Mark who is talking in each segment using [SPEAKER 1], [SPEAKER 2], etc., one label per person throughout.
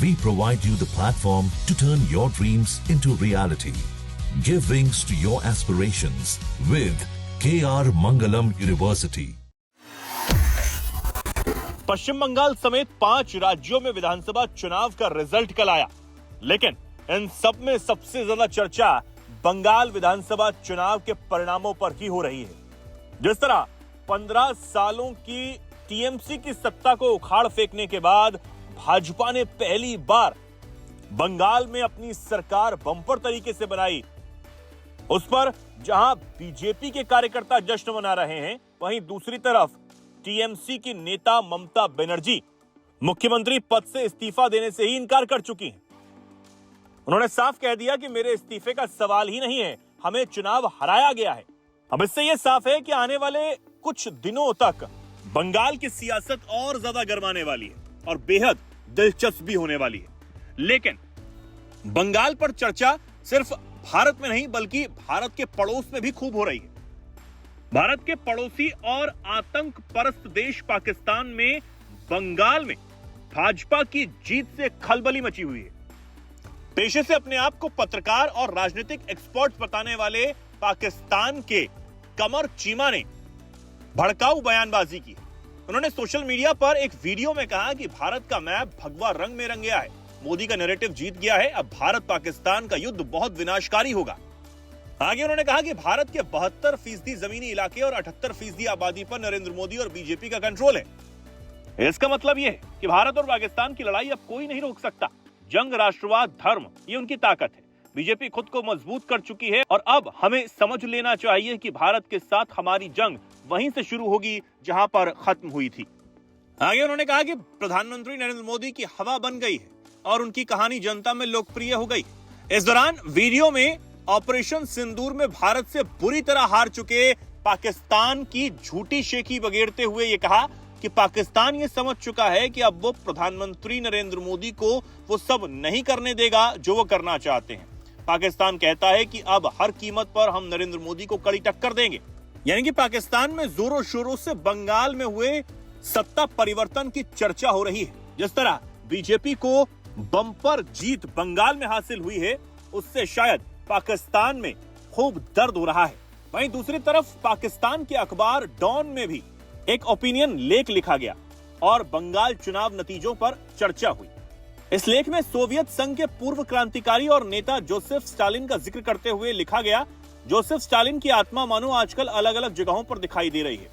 [SPEAKER 1] We provide you the platform to turn your dreams into reality. Give wings to your aspirations with KR Mangalam University.
[SPEAKER 2] पश्चिम बंगाल समेत 5 राज्यों में विधानसभा चुनाव का result कल आया, लेकिन इन सब में सबसे ज्यादा चर्चा बंगाल विधानसभा चुनाव के परिणामों पर ही हो रही है। जिस तरह 15 सालों की टीएमसी की सत्ता को उखाड़ फेंकने के बाद भाजपा ने पहली बार बंगाल में अपनी सरकार बम्पर तरीके से बनाई, उस पर जहां बीजेपी के कार्यकर्ता जश्न मना रहे हैं, वहीं दूसरी तरफ टीएमसी की नेता ममता बनर्जी मुख्यमंत्री पद से इस्तीफा देने से ही इनकार कर चुकी हैं। उन्होंने साफ कह दिया कि मेरे इस्तीफे का सवाल ही नहीं है, हमें चुनाव हराया गया है। अब इससे यह साफ है कि आने वाले कुछ दिनों तक बंगाल की सियासत और ज्यादा गर्माने वाली है और बेहद दिलचस्प भी होने वाली है। लेकिन बंगाल पर चर्चा सिर्फ भारत में नहीं बल्कि भारत के पड़ोस में भी खूब हो रही है। भारत के पड़ोसी और आतंक परस्त देश पाकिस्तान में बंगाल में भाजपा की जीत से खलबली मची हुई है। पेशे से अपने आप को पत्रकार और राजनीतिक एक्सपर्ट बताने वाले पाकिस्तान के कमर चीमा ने भड़काऊ बयानबाजी की। उन्होंने सोशल मीडिया पर एक वीडियो में कहा कि भारत का मैप भगवा रंग में रंग गया है, मोदी का नैरेटिव जीत गया है, अब भारत पाकिस्तान का युद्ध बहुत विनाशकारी होगा। आगे उन्होंने कहा कि भारत के 72% जमीनी इलाके और 78% आबादी पर नरेंद्र मोदी और बीजेपी का कंट्रोल है। इसका मतलब यह है कि भारत और पाकिस्तान की लड़ाई अब कोई नहीं रोक सकता। जंग, राष्ट्रवाद, धर्म, ये उनकी ताकत है। बीजेपी खुद को मजबूत कर चुकी है और अब हमें समझ लेना चाहिए कि भारत के साथ हमारी जंग वहीं से शुरू होगी जहां पर खत्म हुई थी। आगे उन्होंने कहा कि प्रधानमंत्री नरेंद्र मोदी की हवा बन गई है और उनकी कहानी जनता में लोकप्रिय हो गई। इस दौरान वीडियो में ऑपरेशन सिंदूर में भारत से बुरी तरह हार चुके पाकिस्तान की झूठी शेखी बगेरते हुए ये कहा कि पाकिस्तान ये समझ चुका है कि अब वो प्रधानमंत्री नरेंद्र मोदी को वो सब नहीं करने देगा जो वो करना चाहते हैं। पाकिस्तान कहता है कि अब हर कीमत पर हम नरेंद्र मोदी को कड़ी टक्कर देंगे। यानी कि पाकिस्तान में जोरों शोरों से बंगाल में हुए सत्ता परिवर्तन की चर्चा हो रही है। जिस तरह बीजेपी को बम्पर जीत बंगाल में हासिल हुई है, उससे शायद पाकिस्तान में खूब दर्द हो रहा है। वहीं दूसरी तरफ पाकिस्तान के अखबार डॉन में भी एक ओपिनियन लेख लिखा गया और बंगाल चुनाव नतीजों पर चर्चा हुई। इस लेख में सोवियत संघ के पूर्व क्रांतिकारी और नेता जोसेफ स्टालिन का जिक्र करते हुए लिखा गया, जोसेफ स्टालिन की आत्मा मानो आजकल अलग अलग जगहों पर दिखाई दे रही है,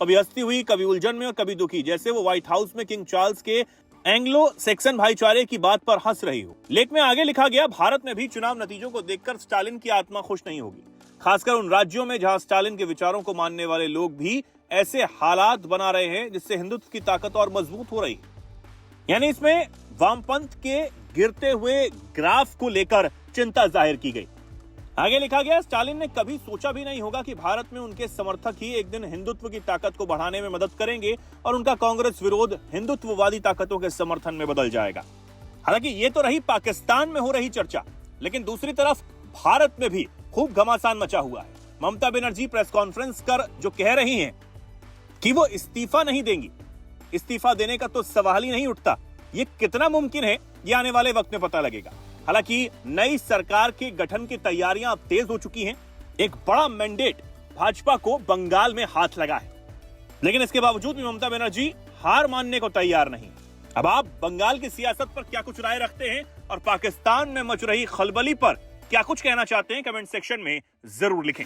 [SPEAKER 2] कभी हंसती हुई, कभी उलझन में और कभी दुखी, जैसे वो व्हाइट हाउस में किंग चार्ल्स के एंग्लो सेक्सन भाईचारे की बात पर हंस रही हो। लेख में आगे लिखा गया, भारत में भी चुनाव नतीजों को देखकर स्टालिन की आत्मा खुश नहीं होगी, खासकर उन राज्यों में जहां स्टालिन के विचारों को मानने वाले लोग भी ऐसे हालात बना रहे हैं जिससे हिंदुत्व की ताकत और मजबूत हो रही है। यानी इसमें वामपंथ के गिरते हुए ग्राफ को लेकर चिंता जाहिर की गई। आगे लिखा गया, स्टालिन ने कभी सोचा भी नहीं होगा कि भारत में उनके समर्थक ही एक दिन हिंदुत्व की ताकत को बढ़ाने में मदद करेंगे और उनका कांग्रेस विरोध हिंदुत्ववादी ताकतों के समर्थन में बदल जाएगा। हालांकि ये तो रही पाकिस्तान में हो रही चर्चा, लेकिन दूसरी तरफ भारत में भी खूब घमासान मचा हुआ है। ममता बनर्जी प्रेस कॉन्फ्रेंस कर जो कह रही हैं कि वो इस्तीफा नहीं देंगी, इस्तीफा देने का तो सवाल ही नहीं उठता। ये कितना मुमकिन है, ये आने वाले वक्त में पता लगेगा। हालांकि नई सरकार के गठन की तैयारियां अब तेज हो चुकी हैं। एक बड़ा मैंडेट भाजपा को बंगाल में हाथ लगा है, लेकिन इसके बावजूद भी ममता बनर्जी हार मानने को तैयार नहीं। अब आप बंगाल की सियासत पर क्या कुछ राय रखते हैं और पाकिस्तान में मच रही खलबली पर क्या कुछ कहना चाहते हैं, कमेंट सेक्शन में जरूर लिखें।